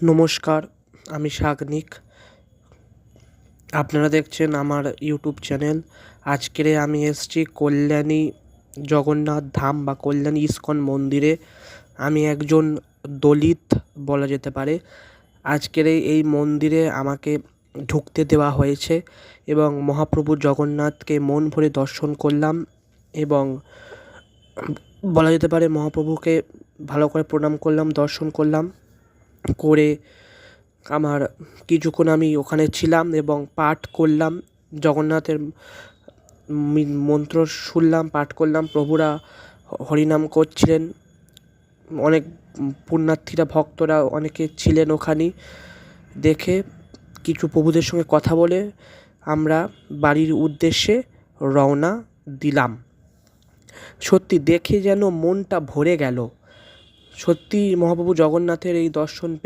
নমস্কার, আমি সাগনিক। আপনারা দেখছেন আমার ইউটিউব চ্যানেল। আজকের আমি এসেছি কল্যাণী জগন্নাথ ধাম বা কল্যাণী ইস্কন মন্দিরে। আমি একজন দলিত বলা যেতে পারে। আজকের এই মন্দিরে আমাকে ঢুকতে দেওয়া হয়েছে এবং মহাপ্রভু জগন্নাথকে মন ভরে দর্শন করলাম এবং বলা যেতে পারে মহাপ্রভুকে ভালো করে প্রণাম করলাম, দর্শন করলাম। করে আমার কিছুক্ষণ আমি ওখানে ছিলাম এবং পাঠ করলাম, জগন্নাথের মন্ত্র শুনলাম, পাঠ করলাম। প্রভুরা হরিনাম করছিলেন, অনেক পুণ্যার্থীরা ভক্তরা অনেকে ছিলেন ওখানে। দেখে কিছু প্রভুদের সঙ্গে কথা বলে আমরা বাড়ির উদ্দেশ্যে রওনা দিলাম। সত্যি দেখে যেন মনটা ভরে গেল। সত্যি মহাপ্রভু জগন্নাথের এই দর্শন পেয়ে